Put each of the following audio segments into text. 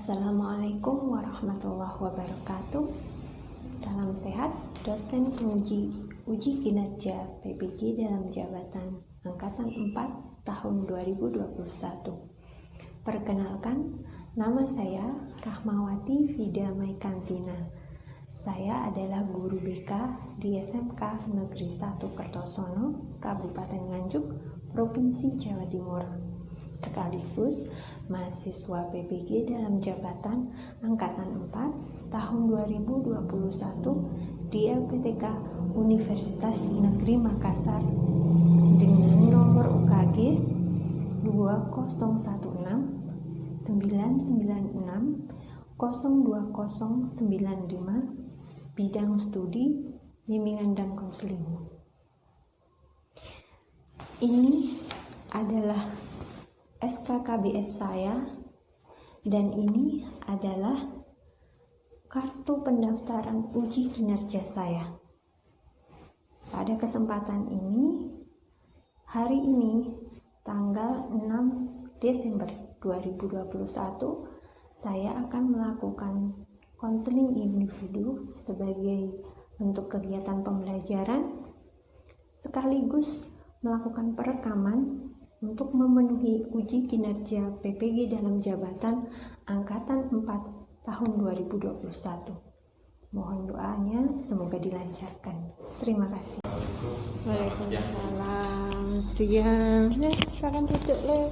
Assalamualaikum warahmatullahi wabarakatuh. Salam sehat, dosen penguji uji kinerja PPG dalam jabatan Angkatan 4 tahun 2021. Perkenalkan, nama saya Rahmawati Vida Maikantina. Saya adalah guru BK di SMK Negeri 1 Kertosono, Kabupaten Nganjuk, Provinsi Jawa Timur. Sekaligus mahasiswa PPG dalam jabatan Angkatan 4 tahun 2021 di LPTK Universitas Negeri Makassar dengan nomor UKG 2016 996 02095 bidang studi bimbingan dan konseling. Ini adalah SKKBS saya dan ini adalah kartu pendaftaran uji kinerja saya. Pada kesempatan ini, hari ini tanggal 6 Desember 2021, saya akan melakukan konseling individu sebagai bentuk kegiatan pembelajaran sekaligus melakukan perekaman untuk memenuhi uji kinerja PPG dalam jabatan Angkatan 4 tahun 2021. Mohon doanya, semoga dilancarkan. Terima kasih. Waalaikumsalam. Siang. Silakan duduk, Le.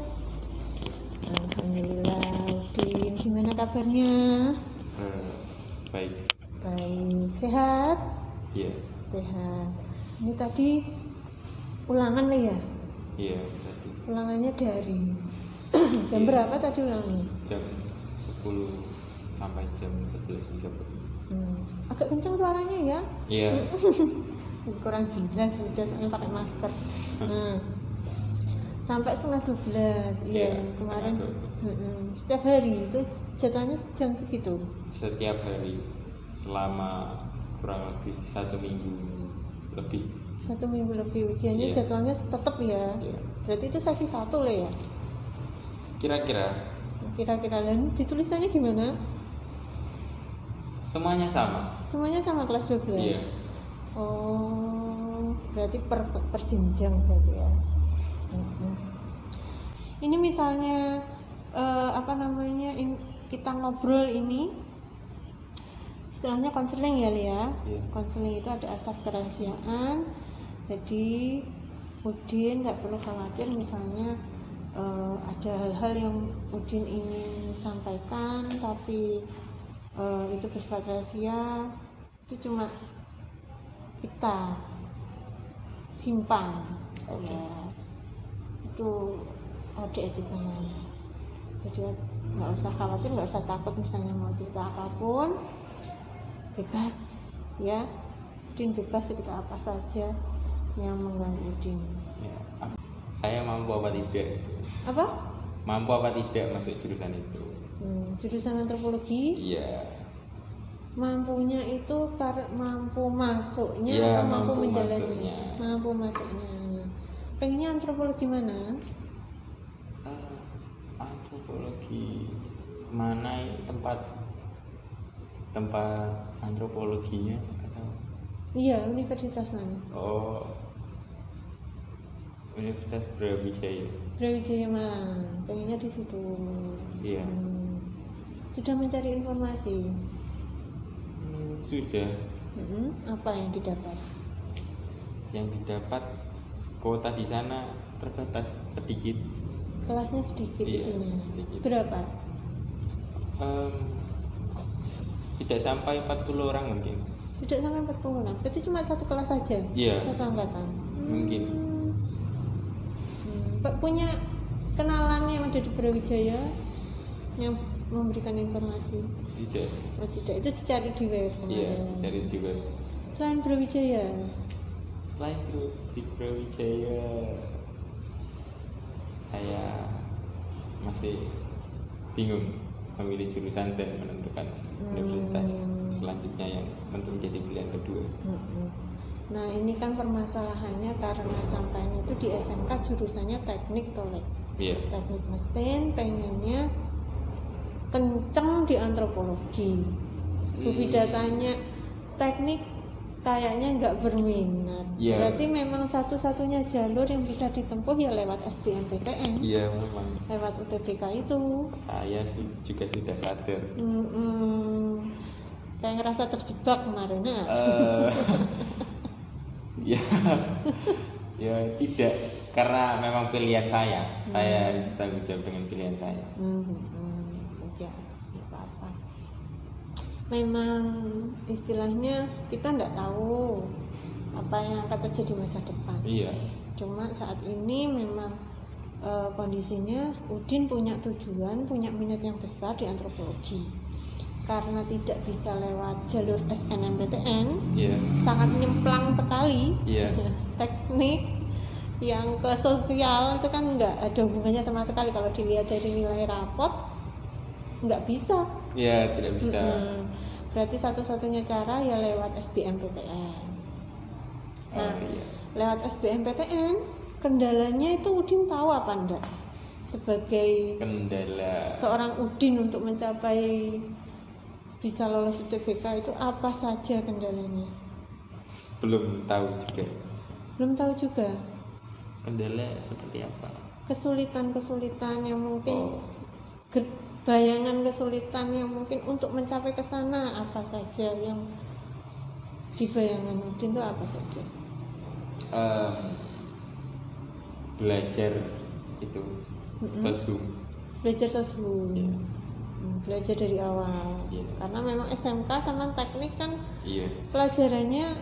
Alhamdulillah. Udin, gimana kabarnya? Baik. Baik. Sehat? Iya. Sehat. Ini tadi ulangan, Le, ya? Iya. Ulangannya dari jam berapa tadi ulangannya? Jam 10 sampai jam 11.30. Agak kencang suaranya ya? Iya. Kurang jelas udah soalnya pakai masker. Sampai setengah 12. Iya, kemarin. Setiap hari itu jadwalnya jam segitu. Setiap hari selama kurang lebih 1 minggu lebih. 1 minggu lebih ujiannya jadwalnya tetap ya. Berarti itu sesi 1 Le ya? Kira-kira dan ditulisannya gimana? Semuanya sama. Semuanya sama kelas 12? Iya. Oh, berarti per jenjang berarti ya. Ini misalnya kita ngobrol ini istilahnya konseling ya Le ya. Konseling itu ada asas kerahasiaan. Jadi Udin nggak perlu khawatir misalnya ada hal-hal yang Udin ingin sampaikan tapi itu bersifat rahasia, itu cuma kita simpan. Ya, itu kode etiknya. Jadi nggak usah khawatir, nggak usah takut misalnya mau cerita apapun, bebas ya. Udin bebas cerita apa saja yang mengganggu Udin. Saya mampu apa tidak? Apa? Mampu apa tidak masuk jurusan itu? Jurusan antropologi? Iya. Mampunya itu mampu masuknya atau mampu menjalani? Mampu masuknya. Pengennya antropologi mana? Antropologi mana tempat antropologinya atau? Iya, universitas mana? Oh, Universitas Brawijaya. Brawijaya Malang. Pengennya di situ. Iya. Sudah mencari informasi? Sudah. Apa yang didapat? Yang didapat kuota di sana terbatas sedikit. Kelasnya sedikit di sini. Sedikit. Berapa? Tidak sampai 40 orang mungkin. Tidak sampai 40 orang. Berarti cuma satu kelas saja? Iya. Satu angkatan? Mungkin. Pak punya kenalan yang ada di Brawijaya yang memberikan informasi? Tidak. Oh tidak, itu dicari di web. Iya, dicari di web. Selain Brawijaya? Selain di Brawijaya, saya masih bingung memilih jurusan dan menentukan universitas selanjutnya yang menjadi pilihan kedua. Nah ini kan permasalahannya karena sampainya itu di SMK jurusannya teknik tolek. Iya. Teknik mesin, pengennya kenceng di antropologi. Bu Vida tanya teknik kayaknya nggak berminat. Berarti memang satu-satunya jalur yang bisa ditempuh ya lewat SBMPTN. Iya memang. Lewat UTBK itu. Saya sih juga sudah sadar. Kayak ngerasa terjebak kemarin ya. Ya tidak, karena memang pilihan saya. Saya harus tanggung jawab dengan pilihan saya. Ya, nggak apa-apa. Memang istilahnya kita nggak tahu apa yang akan terjadi masa depan. Iya. Cuma saat ini memang kondisinya Udin punya tujuan, punya minat yang besar di antropologi. Karena tidak bisa lewat jalur SNMPTN, sangat nyemplang sekali. Teknik yang ke sosial itu kan nggak ada hubungannya sama sekali. Kalau dilihat dari nilai rapot nggak bisa. Iya, tidak bisa. Berarti satu-satunya cara ya lewat SBMPTN. Nah, lewat SBMPTN kendalanya itu Udin tahu apa enggak? Sebagai kendala seorang Udin untuk mencapai bisa lolos UTBK itu apa saja kendalanya? Belum tahu juga. Belum tahu juga. Kendala seperti apa? Kesulitan-kesulitan yang mungkin bayangan kesulitan yang mungkin untuk mencapai ke sana apa saja yang di bayangan Udin itu apa saja? Belajar itu sosum. Belajar sosum. Belajar dari awal. Karena memang SMK sama teknik kan pelajarannya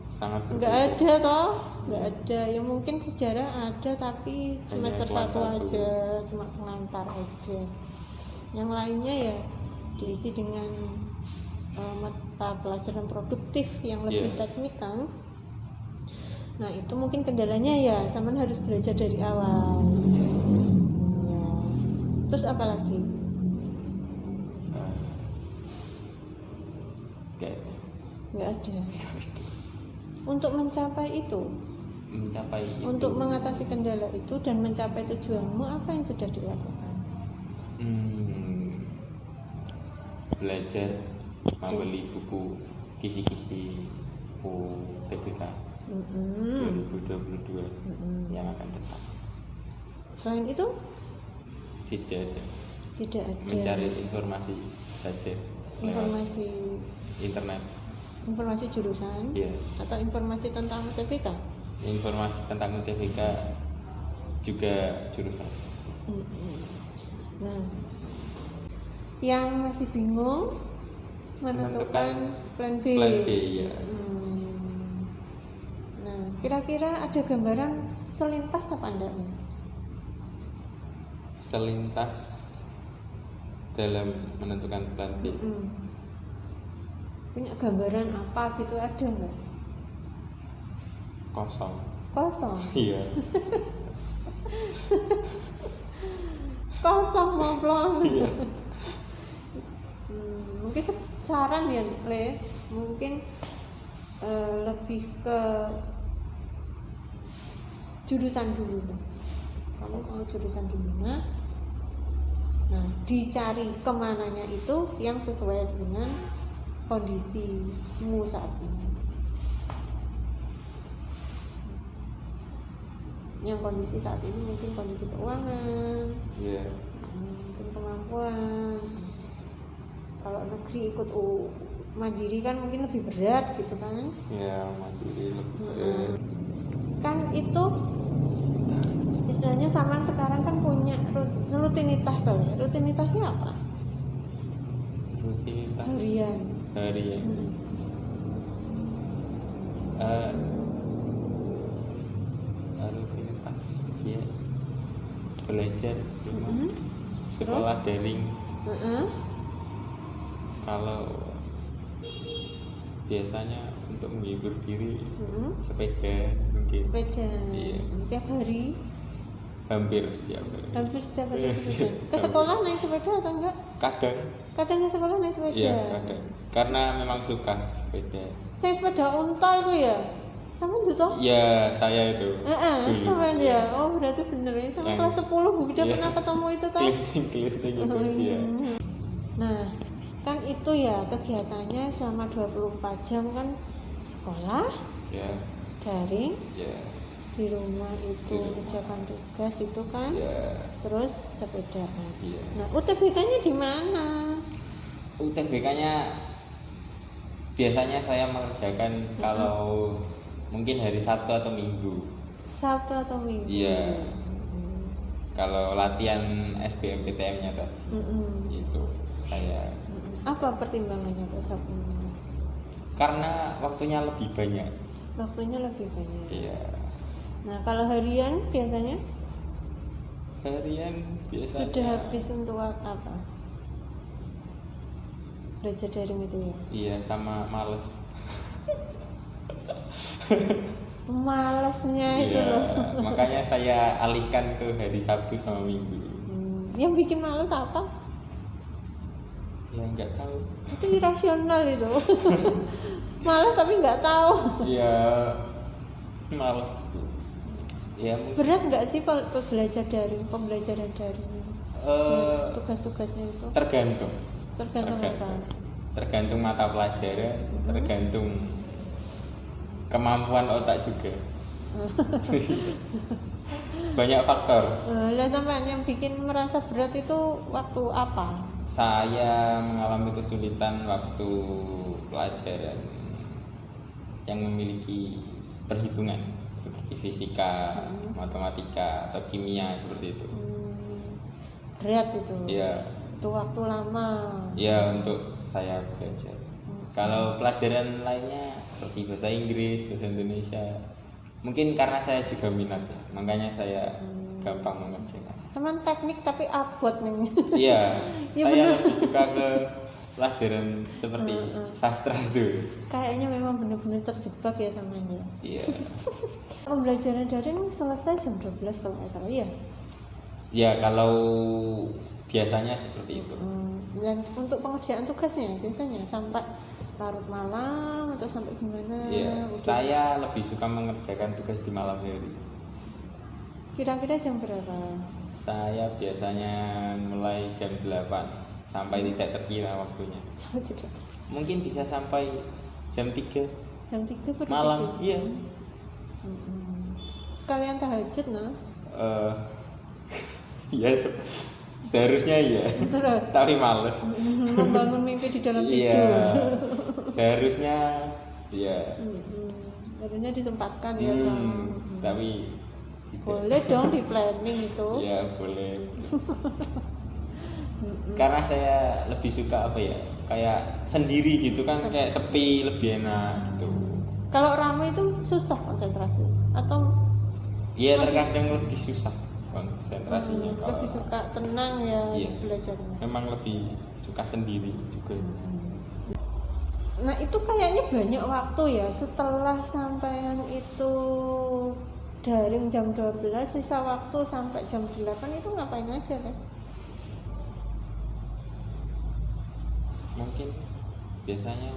sangat nggak ada toh, nggak ada. Ya mungkin sejarah ada tapi semester 1 aja, cuma pengantar aja. Yang lainnya ya diisi dengan mata pelajaran produktif yang lebih teknikal. Nah itu mungkin kendalanya ya, Saman harus belajar dari awal. Ya. Terus apa lagi? Nggak ada. Untuk mencapai itu, untuk mengatasi kendala itu dan mencapai tujuanmu, apa yang sudah dilakukan? Belajar, membeli buku kisi-kisi UTBK 2022 yang akan datang. Selain itu? Tidak ada. Mencari informasi saja. Informasi internet. Informasi jurusan? Atau informasi tentang UTBK? Informasi tentang UTBK juga jurusan. Nah, yang masih bingung menentukan plan B. Nah, kira-kira ada gambaran selintas apa enggak? Selintas dalam menentukan plan B. Punya gambaran apa gitu ada nggak? Kosong. Iya. Kosong moplong. Iya. Mungkin saran ya Le, mungkin lebih ke jurusan dulu. Kamu mau jurusan di mana? Nah, dicari kemananya itu yang sesuai dengan kondisimu saat ini. Yang kondisi saat ini mungkin kondisi keuangan, mungkin kemampuan. Kalau negeri ikut mandiri kan mungkin lebih berat gitu kan? Mandiri lebih berat. Kan itu istilahnya Saman sekarang kan punya rutinitas toh. Rutinitasnya apa? Rutinitas harian. Rutinitas belajar di rumah, sekolah daring. Kalau biasanya untuk menghibur diri sepeda mungkin. Tiap hari. Hampir setiap hari sepeda. Ke sekolah naik sepeda atau enggak? Kadang ke sekolah naik sepeda. Iya, kadang. Karena memang suka sepeda. Saya sepeda unta itu ya? Sama itu? Iya, saya itu. Sama ya. Oh, berarti bener ya. Sama kelas 10 Bu Vida pernah ketemu itu toh? Keliling itu. Nah, kan itu ya kegiatannya selama 24 jam kan, sekolah, Ya, daring, ya, di rumah itu Di rumah. mengerjakan tugas itu kan, ya, terus sepedaan. iya. Nah, UTBK-nya di mana? UTBK-nya biasanya saya mengerjakan kalau mungkin hari Sabtu atau Minggu. Sabtu atau Minggu? Iya. Mm-mm. Kalau latihan SBMPTN-nya tadi Mm-mm. itu saya Mm-mm. Apa pertimbangannya kok Sabtu Minggu? karena waktunya lebih banyak. Waktunya lebih banyak. Iya. Nah, kalau harian biasanya Harian biasanya sudah habis untuk apa? Belajar daring itu ya? Iya, sama males. Malesnya itu Iya, loh. makanya saya alihkan ke hari Sabtu sama Minggu. Yang bikin males apa? Ya nggak tahu. Itu irasional itu. Males tapi nggak tahu. Ya males. Ya mungkin Berat nggak sih belajar daring, pembelajaran daring? Tugas-tugasnya itu tergantung. tergantung apa? Tergantung mata pelajaran, tergantung kemampuan otak juga. Banyak faktor. Lah sampean yang bikin merasa berat itu waktu apa? Saya mengalami kesulitan waktu pelajaran yang memiliki perhitungan seperti fisika, matematika, atau kimia seperti itu. Berat itu. Ya, Itu waktu lama. ya untuk saya belajar. Kalau pelajaran lainnya seperti bahasa Inggris, bahasa Indonesia, mungkin karena saya juga minat, ya, makanya saya gampang mengerjakan. Sama teknik tapi abot nih. Iya, Ya saya bener. lebih suka ke pelajaran seperti sastra itu. Kayaknya memang benar-benar terjebak ya sama dia. Iya, Pembelajaran daring selesai jam 12 kalau nggak salah ya. ya kalau biasanya seperti itu. Dan untuk pengerjaan tugasnya biasanya sampai larut malam atau sampai gimana? Iya, Udah. saya lebih suka mengerjakan tugas di malam hari. Kira-kira jam berapa? Saya biasanya mulai jam 8 sampai tidak terkira waktunya. Sampai tidak. Mungkin bisa sampai jam 3 Jam 3 baru malam. tidur. Iya. Sekalian tahajud nah. Eh, Iya, seharusnya iya. Terus Tapi males. membangun mimpi di dalam tidur. Iya. Seharusnya iya. Harusnya disempatkan ya Kang. Tapi tidak. Boleh dong di planning itu. Iya, boleh. Karena saya lebih suka apa ya? Kayak sendiri gitu kan, kayak sepi lebih enak gitu. Kalau ramai itu susah konsentrasi atau Iya, Masih- terkadang lebih susah konsentrasinya kalau lebih suka tenang ya Iya. belajarnya. memang lebih suka sendiri juga. Nah itu kayaknya banyak waktu ya setelah sampean itu daring jam 12 sisa waktu sampai jam 8 itu ngapain aja kan? Mungkin biasanya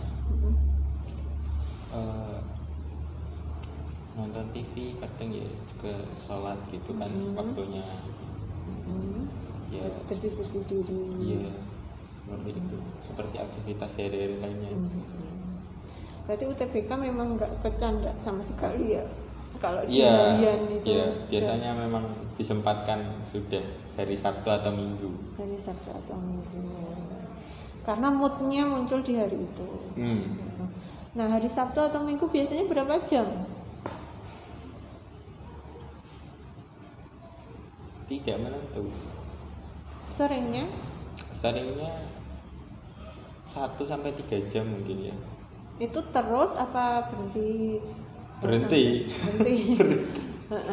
nonton TV, kadang ya juga sholat gitu kan waktunya. Ya, Bersih-bersih diri. iya seperti itu, seperti aktivitas sehari-hari lainnya. Berarti UTBK memang nggak kecanda sama sekali ya? Kalau di Iya, harian itu iya, sudah biasanya memang disempatkan sudah hari Sabtu atau Minggu. hari Sabtu atau Minggu. Karena moodnya muncul di hari itu. Nah hari Sabtu atau Minggu biasanya berapa jam? Tidak menentu. Seringnya? Seringnya 1-3 jam mungkin ya. Itu terus apa berhenti? Berhenti. Berhenti.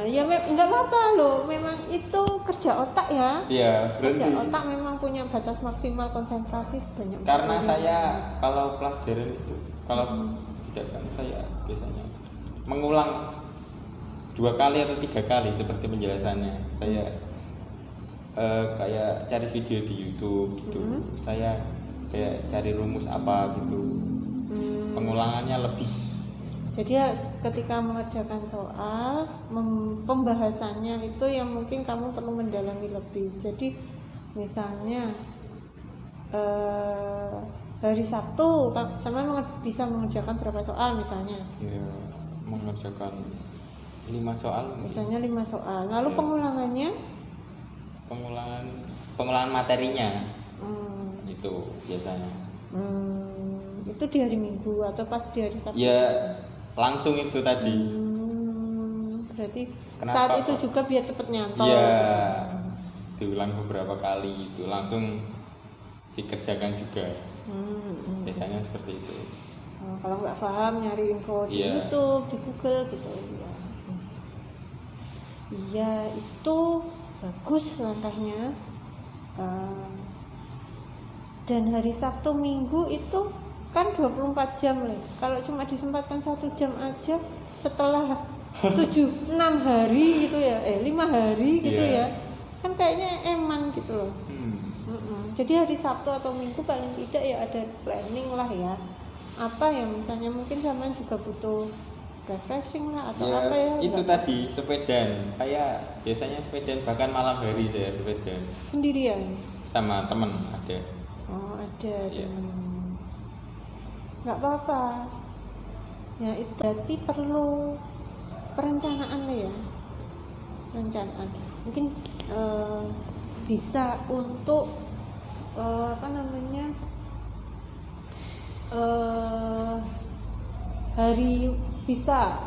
Ya nggak apa-apa loh. Memang itu kerja otak ya. Iya, Kerja berhenti. otak memang punya batas maksimal konsentrasi sebanyak. Karena 40 saya kalau pelajaran itu kalau tidak kan saya biasanya mengulang 2 kali atau 3 kali seperti penjelasannya. Saya kayak cari video di YouTube gitu. Saya kayak cari rumus apa gitu. Pengulangannya lebih. Jadi ya, ketika mengerjakan soal, pembahasannya itu yang mungkin kamu perlu mendalami lebih. Jadi misalnya hari Sabtu sama bisa mengerjakan berapa soal misalnya? Ya, mengerjakan 5 soal. Misalnya 5 soal. Lalu Ya. Pengulangan materinya. Itu biasanya. Itu di hari Minggu atau pas di hari Sabtu? Ya, langsung itu tadi. Berarti Kenapa, saat itu Pak? juga biar cepet nyantol. Iya, diulang beberapa kali itu langsung dikerjakan juga. Biasanya seperti itu. Kalau nggak paham nyari info di Iya. YouTube, di Google gitu ya. Iya, itu bagus langkahnya. Dan hari Sabtu Minggu itu kan 24 jam loh. Kalau cuma disempatkan 1 jam aja setelah 6 hari gitu ya, 5 hari gitu Iya. ya, kan kayaknya eman gitu loh. Jadi hari Sabtu atau Minggu paling tidak ya ada planning lah ya. Apa ya misalnya mungkin sama juga butuh refreshing lah atau Ya, apa ya. itu nggak- tadi sepedaan. Saya biasanya sepedaan, bahkan malam hari saya sepedaan Sendirian. sama temen ada. Oh ada Iya. temen. Nggak apa-apa. Ya itu berarti perlu perencanaan lah ya. Perencanaan. Mungkin bisa untuk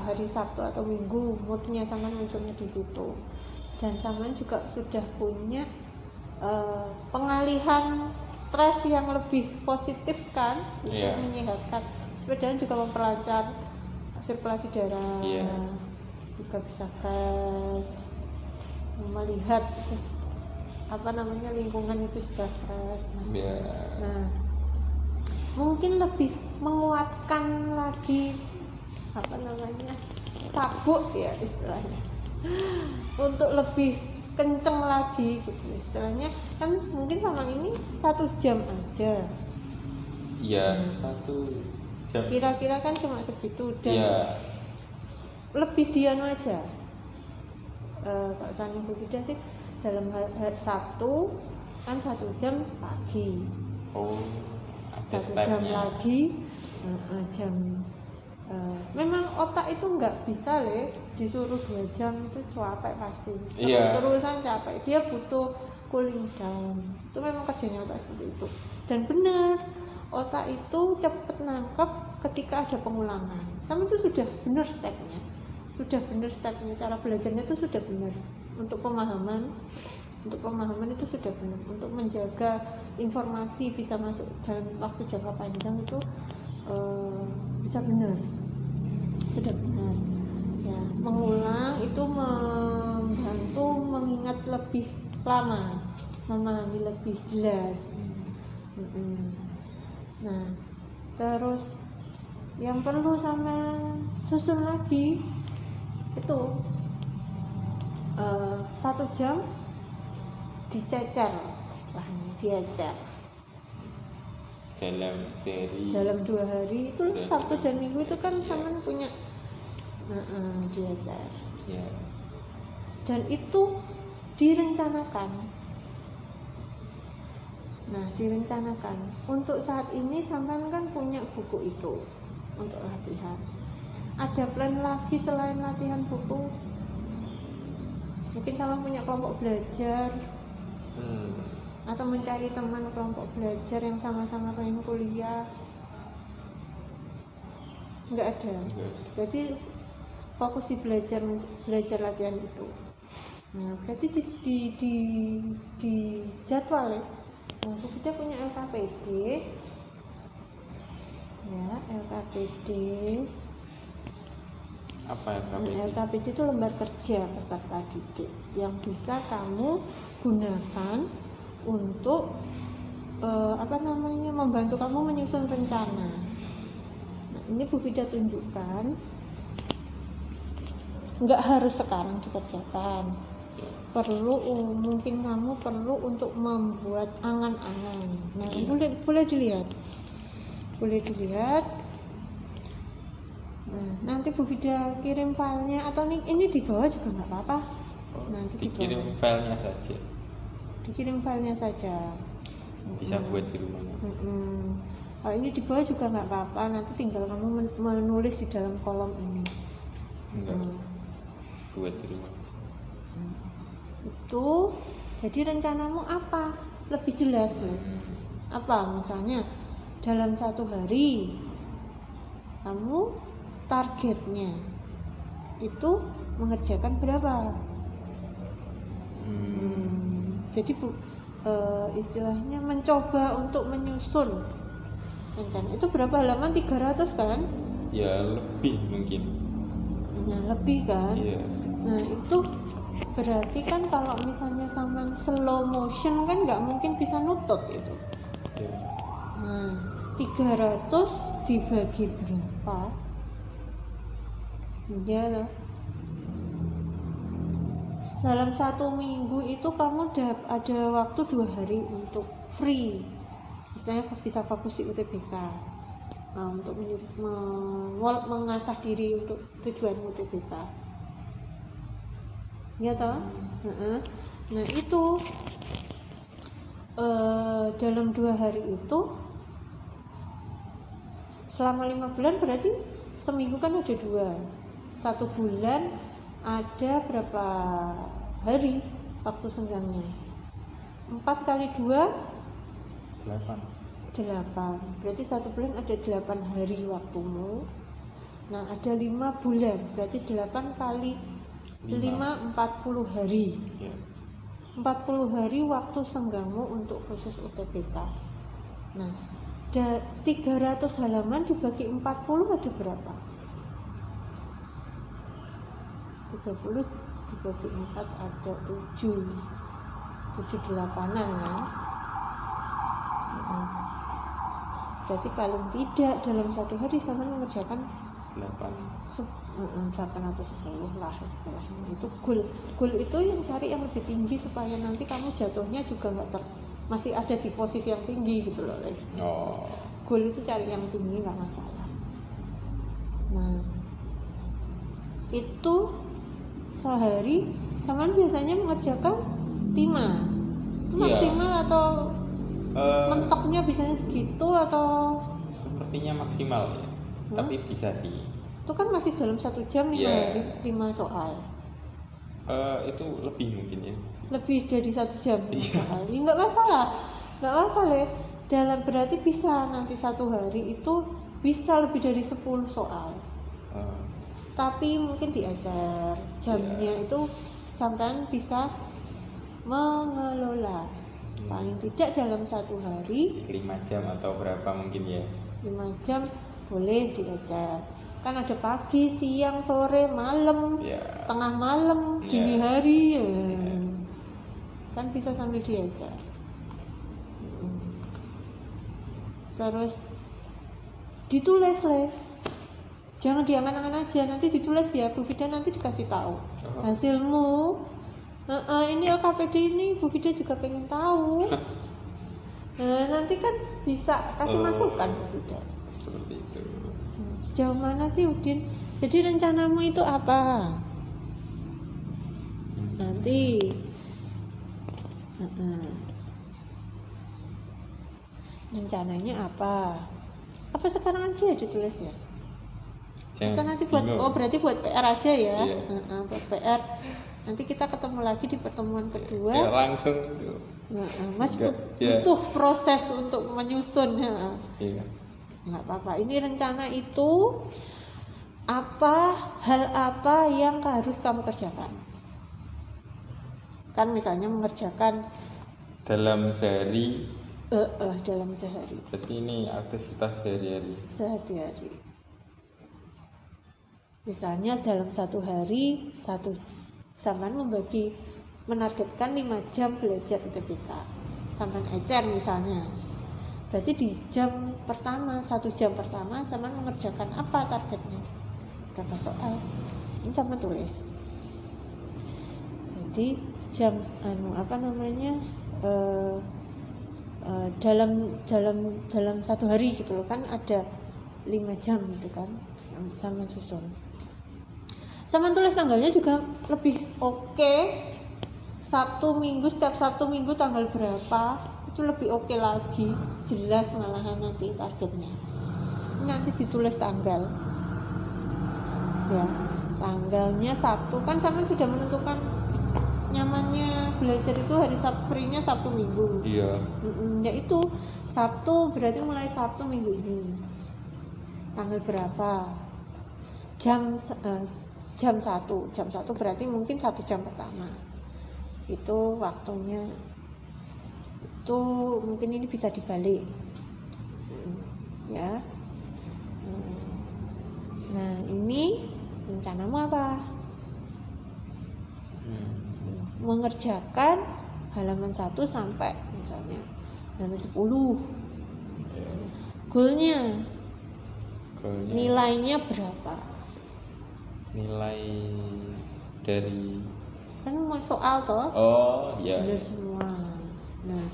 hari Sabtu atau Minggu moodnya sama munculnya di situ, dan sama juga sudah punya pengalihan stres yang lebih positif kan, untuk Iya. menyehatkan. Sepedaan juga memperlancar sirkulasi darah, Iya. juga bisa fresh, melihat lingkungan itu sudah fresh. Ya. Nah, mungkin lebih menguatkan lagi sabuk ya istilahnya, untuk lebih kenceng lagi gitu istilahnya. Kan mungkin sama ini 1 jam aja, Ya, 1 jam. kira-kira kan cuma segitu, dan Ya, lebih dianu aja. Kalau Sani Bukida sih dalam hari Sabtu kan 1 jam pagi, oh, ada 1 jam stepnya. lagi memang otak itu nggak bisa disuruh 2 jam itu capek pasti. Iya. Terusan capek, dia butuh cooling down. Itu memang kerjanya otak seperti itu. Dan benar, otak itu cepet nangkep ketika ada pengulangan. Sama itu sudah benar stepnya, cara belajarnya itu sudah benar. Untuk pemahaman itu sudah benar. Untuk menjaga informasi bisa masuk dalam waktu jangka panjang itu bisa benar, sudah benar ya. Mengulang itu membantu mengingat lebih lama, memahami lebih jelas. Nah, terus yang perlu sama susun lagi itu 1 jam dicecer, istilahnya diajar Dalam seri. dalam 2 hari itu. Iya. Sabtu dan Minggu itu kan Iya. sama punya diajar, Ya. dan itu direncanakan. Nah, direncanakan untuk saat ini sampean kan punya buku itu untuk latihan. Ada plan lagi selain latihan buku? Mungkin sama punya kelompok belajar atau mencari teman kelompok belajar yang sama-sama pengen kuliah? Nggak ada. Enggak. Berarti fokus di belajar latihan itu. Nah, berarti di jadwal ya. Nah, kita punya LKPD ya, LKPD. Apa Nah, LKPD? LKPD itu lembar kerja peserta didik yang bisa kamu gunakan untuk membantu kamu menyusun rencana. Nah, ini Bu Fida tunjukkan, nggak harus sekarang dikerjakan. Mungkin kamu perlu untuk membuat angan-angan. Nah, boleh dilihat. Nah, nanti Bu Fida kirim filenya, atau ini di bawah juga nggak apa-apa. Nanti di Dikirim bawah filenya saja. dikirim filenya saja. bisa buat di rumahnya. Kalau ini di bawah juga nggak apa-apa, nanti tinggal kamu menulis di dalam kolom ini. Enggak. Buat di rumah. Itu jadi rencanamu apa? Lebih jelas loh. Apa misalnya dalam 1 hari kamu targetnya itu mengerjakan berapa? Jadi istilahnya mencoba untuk menyusun rencana. Itu berapa halaman? 300 kan? Ya lebih mungkin. Nah lebih kan? Iya. Nah itu berarti kan kalau misalnya sama slow motion kan nggak mungkin bisa nutut itu. Iya. Nah 300 dibagi berapa? Ya loh. Dalam 1 minggu itu kamu ada waktu 2 hari untuk free, misalnya bisa fokus di UTBK, untuk mengasah diri untuk tujuan UTBK, ya toh. Nah itu dalam 2 hari itu selama 5 bulan berarti seminggu kan ada 2, 1 bulan ada berapa hari waktu senggangnya? 4 kali 2 8. Berarti 1 bulan ada 8 hari waktumu. Nah ada 5 bulan, berarti 8 kali 5 40 hari. 40 hari waktu senggangmu untuk khusus UTBK. Nah 300 halaman dibagi 40 ada berapa? 30 dibagi 4 ada 7 8-an kan? Berarti paling tidak dalam 1 hari sama mengerjakan 8 atau 10 lah istilahnya. Itu goal itu yang cari yang lebih tinggi supaya nanti kamu jatuhnya juga masih ada di posisi yang tinggi gitu loh. Goal itu cari yang tinggi nggak masalah. Nah itu sehari sama biasanya mengerjakan 5 itu maksimal atau mentoknya bisanya segitu atau sepertinya maksimal ya. Tapi bisa itu kan masih dalam 1 jam 5 hari 5 soal. Itu lebih mungkin ya, lebih dari 1 jam soal ya, nggak masalah, nggak apa-apa Le. Dalam berarti bisa nanti 1 hari itu bisa lebih dari 10 soal. Tapi mungkin diajar jamnya itu sampai bisa mengelola paling tidak dalam 1 hari 5 jam atau berapa mungkin ya, 5 jam boleh diajar. Kan ada pagi, siang, sore, malam, tengah malam, dini hari ya. Kan bisa sambil diajar. Terus ditulis Le, jangan diangan-angan aja, nanti ditulis ya Bu Fida, nanti dikasih tahu hasilmu. Ini LKPD ini Bu Fida juga pengen tahu. Nanti kan bisa kasih masukan Bu Fida. Seperti itu. Sejauh mana sih Udin? Jadi rencanamu itu apa? Nanti rencananya apa? Apa sekarang aja ditulis ya? Kita nanti buat berarti buat PR aja ya. Buat PR. Nanti kita ketemu lagi di pertemuan kedua. Ya, langsung. Mas butuh proses untuk menyusun. Iya. Nggak apa-apa. Ini rencana itu hal apa yang harus kamu kerjakan? Kan misalnya mengerjakan dalam sehari. Dalam sehari. Berarti ini aktivitas sehari-hari. Misalnya dalam 1 hari sampean menargetkan 5 jam belajar UTBK. Sampean ecer misalnya. Berarti di jam pertama, 1 jam pertama sampean mengerjakan apa targetnya? Berapa soal? Ini sampean tulis. Jadi jam dalam 1 hari gitu loh, kan ada 5 jam gitu kan yang sampean susun. Sampean tulis tanggalnya juga lebih oke. Sabtu Minggu, setiap Sabtu Minggu tanggal berapa itu lebih oke lagi, jelas malahan nanti targetnya. Nanti ditulis tanggal ya, tanggalnya Sabtu, kan sama sudah menentukan nyamannya belajar itu hari Sabtu, free-nya Sabtu Minggu. Iya. Ya itu Sabtu, berarti mulai Sabtu minggu ini tanggal berapa, jam 1 berarti mungkin 1 jam pertama itu waktunya, itu mungkin ini bisa dibalik ya. Nah ini rencanamu apa? Mengerjakan halaman 1 sampai misalnya halaman 10. Goalnya nilainya berapa? Nilai dari Kan soal toh? oh iya. Benar semua. Nah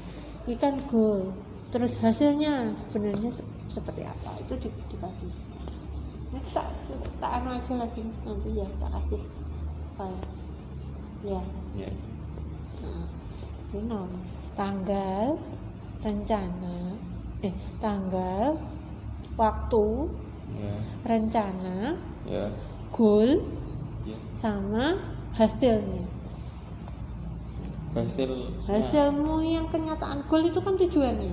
ini kan goal, terus hasilnya sebenarnya seperti apa itu dikasih. Nah tak anu aja lagi nanti ya, tak kasih file ya. Ya. Nah, tanggal, rencana, tanggal, waktu, Ya. rencana, Ya. goal, Ya. sama hasilnya. Hasilmu yang kenyataan goal itu kan tujuannya.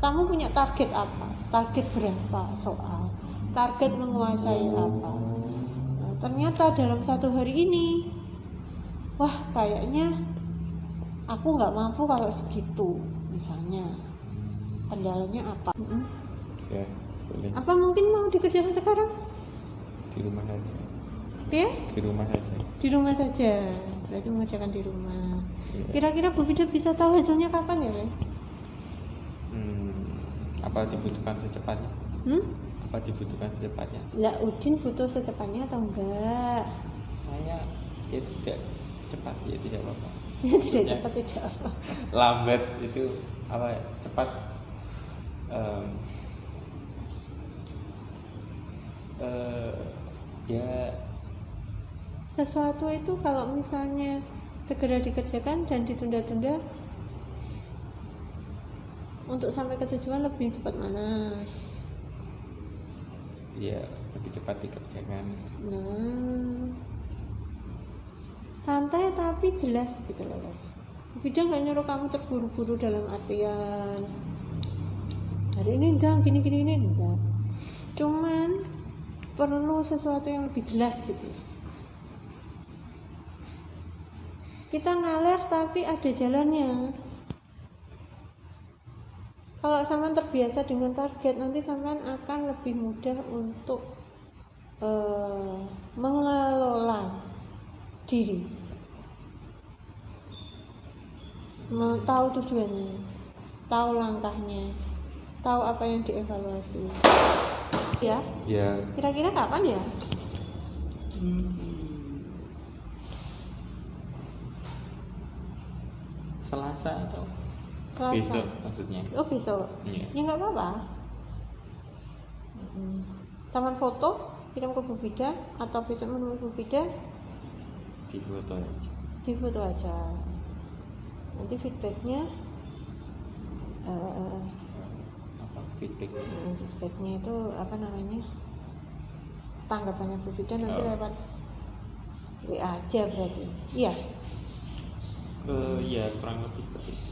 Kamu punya target apa? Target berapa soal? Target menguasai apa? Nah, ternyata dalam 1 hari ini, wah kayaknya aku nggak mampu kalau segitu, misalnya. Kendalanya apa? Ya, boleh. Apa mungkin mau dikerjakan sekarang? Di rumah saja. Ya? Di rumah saja. Di rumah saja. Berarti mengerjakan di rumah. Ya. Kira-kira Bu Vida bisa tahu hasilnya kapan ya, Le? Apa dibutuhkan secepatnya? Apa dibutuhkan secepatnya? Lah, Udin butuh secepatnya atau enggak? Saya ya tidak cepat, ya tidak apa-apa. Tidak cepat, tidak apa. Lambat itu apa ya? Cepat ya Sesuatu itu kalau misalnya segera dikerjakan dan ditunda-tunda, untuk sampai ke tujuan lebih cepat mana? ya lebih cepat dikerjakan. Nah, santai tapi jelas gitu loh. Vida nggak nyuruh kamu terburu-buru dalam artian hari ini enggak, gini enggak. Cuman perlu sesuatu yang lebih jelas gitu. Kita ngalir tapi ada jalannya. Kalau sampean terbiasa dengan target, nanti sampean akan lebih mudah untuk mengelola diri, tahu tujuannya, tahu langkahnya, tahu apa yang dievaluasi. Ya? Ya. Kira-kira kapan ya? Selasa atau Selasa. besok maksudnya? Oh besok. Iya. Ya nggak apa-apa. Sampean foto, kirim ke Bu Vida atau besok menemui Bu Vida, Di foto aja. di foto aja. Nanti feedbacknya Apa feedback? feedbacknya itu apa namanya, tanggapannya Bu Vida nanti lewat WA aja berarti. Iya. Ya kurang lebih seperti itu.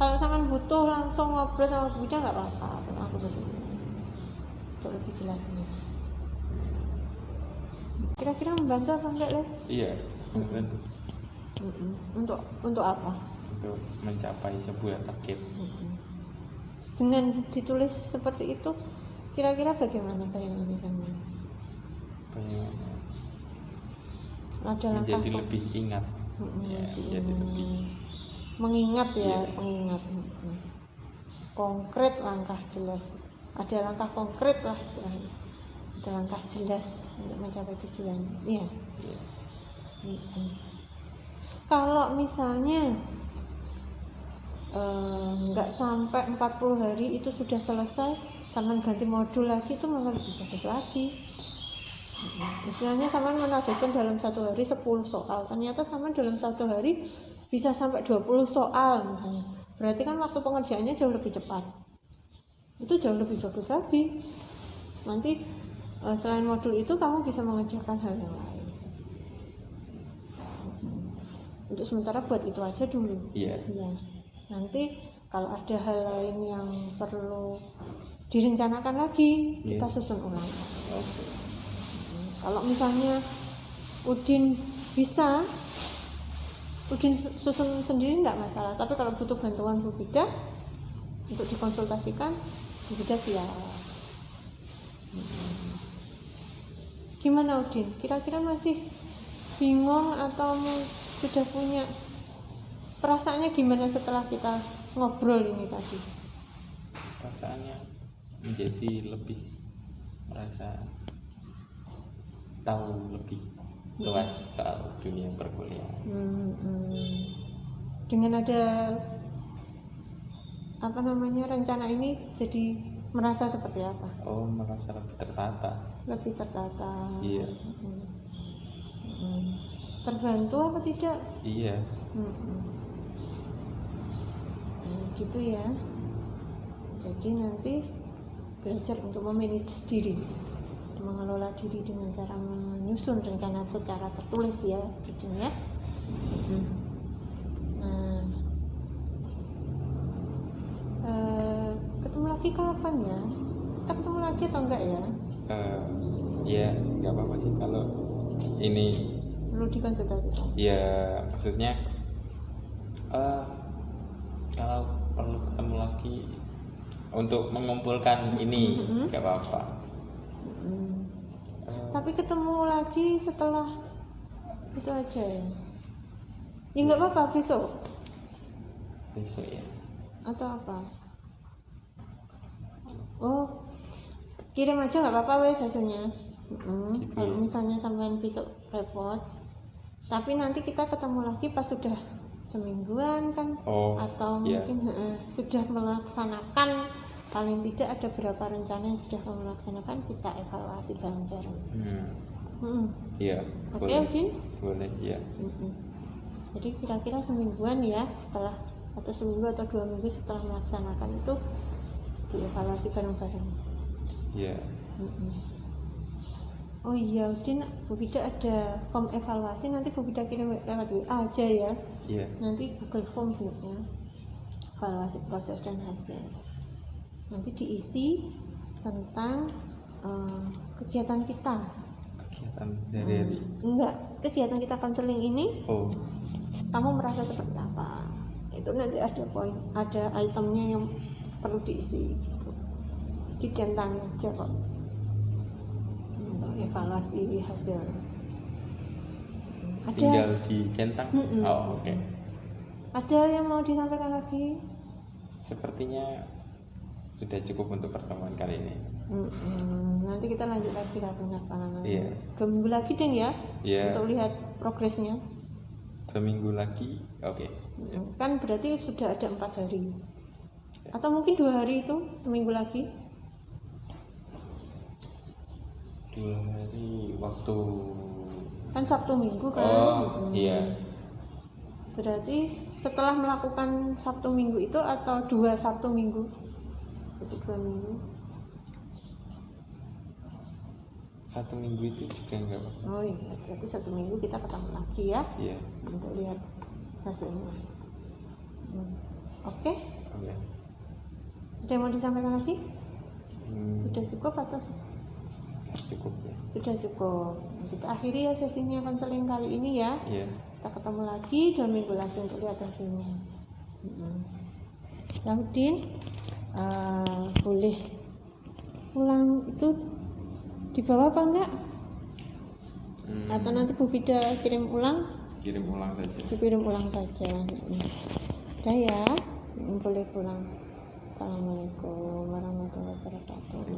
Kalau sampean butuh langsung ngobrol sama Bu Vida nggak apa-apa, langsung ke sini untuk lebih jelasnya. Kira-kira membantu apa enggak, Le? Iya, membantu Untuk apa? untuk mencapai sebuah target. Dengan ditulis seperti itu, kira-kira bagaimana bayangan misalnya? Bagaimana? Ada langkah Menjadi lebih ingat. Ya, menjadi lebih mengingat ya, Iya. mengingat. Konkret, langkah jelas. Ada langkah konkret lah istilahnya. Ada langkah jelas untuk mencapai tujuan. Iya. ya. Kalau misalnya nggak sampai 40 hari itu sudah selesai, sampai ganti modul lagi, itu malah lebih bagus lagi. Istilahnya sampai menargetkan dalam 1 hari 10 soal, ternyata sampai dalam 1 hari bisa sampai 20 soal misalnya, berarti kan waktu pengerjaannya jauh lebih cepat. Itu jauh lebih bagus lagi. Nanti selain modul itu kamu bisa mengerjakan hal yang lain. Untuk sementara buat itu aja dulu. Iya. Ya. Nanti kalau ada hal lain yang perlu direncanakan lagi, kita susun ulang. Oke. Kalau misalnya Udin bisa, Udin susun sendiri enggak masalah. Tapi kalau butuh bantuan Bu Bida untuk dikonsultasikan, Bu Bida siap. Gimana Udin? Kira-kira masih bingung atau sudah punya perasaannya gimana setelah kita ngobrol ini tadi? Perasaannya menjadi lebih merasa tahu lebih luas soal dunia perkuliahan. Dengan ada rencana ini jadi merasa seperti apa? Oh, merasa lebih tertata. Lebih tertata. Iya. Terbantu apa tidak? Iya. Gitu ya. Jadi nanti belajar untuk memanage diri, mengelola diri dengan cara menyusun rencana secara tertulis ya, gitu ya. Nah, ketemu lagi kapan ya? Kita ketemu lagi atau enggak ya? Ya nggak apa-apa sih kalau ini Perlu dikonsultasikan. ya, maksudnya kalau perlu ketemu lagi untuk mengumpulkan ini nggak apa-apa. Tapi ketemu lagi setelah itu aja ya? Ya nggak apa-apa besok ya. atau apa? Oh, kirim aja nggak apa-apa wes hasilnya. Gitu. Kalau misalnya sampean besok repot, tapi nanti kita ketemu lagi pas sudah semingguan kan, atau iya. mungkin sudah melaksanakan, paling tidak ada berapa rencana yang sudah kamu laksanakan, kita evaluasi bareng-bareng. Iya. Oke, Boleh. Udin? Boleh, ya. Jadi kira-kira semingguan ya, setelah atau seminggu atau 2 minggu setelah melaksanakan itu dievaluasi bareng-bareng. Iya. Oh iya, Udin, Bu Bida ada form evaluasi, nanti Bu Bida kirim lewat WA aja ya. Iya. Nanti Google Form bentuknya, evaluasi proses dan hasil. Nanti diisi tentang kegiatan kita. Kegiatan sehari-hari. Enggak, kegiatan kita konseling ini. Oh. Kamu merasa seperti apa? Itu nanti ada poin, ada itemnya yang perlu diisi gitu. Dicentang aja kok. Untuk evaluasi hasil. Ada. Tinggal dicentang. Oh, oke. Ada yang mau disampaikan lagi? Sepertinya sudah cukup untuk pertemuan kali ini. Nanti kita lanjut lagi kapan-kapan. Iya. 2 minggu lagi deng ya. Iya. Untuk lihat progresnya. 2 minggu lagi. Oke. Kan berarti sudah ada 4 hari. Atau mungkin 2 hari itu seminggu lagi. 2 hari waktu. Kan Sabtu Minggu kan. Oh, iya. Berarti setelah melakukan Sabtu Minggu itu atau 2 Sabtu Minggu? Itu 2 minggu. 1 minggu itu juga enggak apa-apa. Oh iya, berarti 1 minggu kita ketemu lagi ya. Iya. Untuk lihat hasilnya. Oke. Oke. Ada yang mau disampaikan lagi? Sudah cukup atau Cukup ya. sudah cukup? Kita akhiri ya sesinya konseling kali ini ya. Iya. Kita ketemu lagi 2 minggu lagi untuk lihat hasilnya. Udin, boleh pulang itu dibawa apa enggak? Atau nanti Bu Bida kirim ulang? Kirim ulang saja. Kirim ulang saja. Udah ya, boleh pulang. Assalamualaikum warahmatullahi wabarakatuh.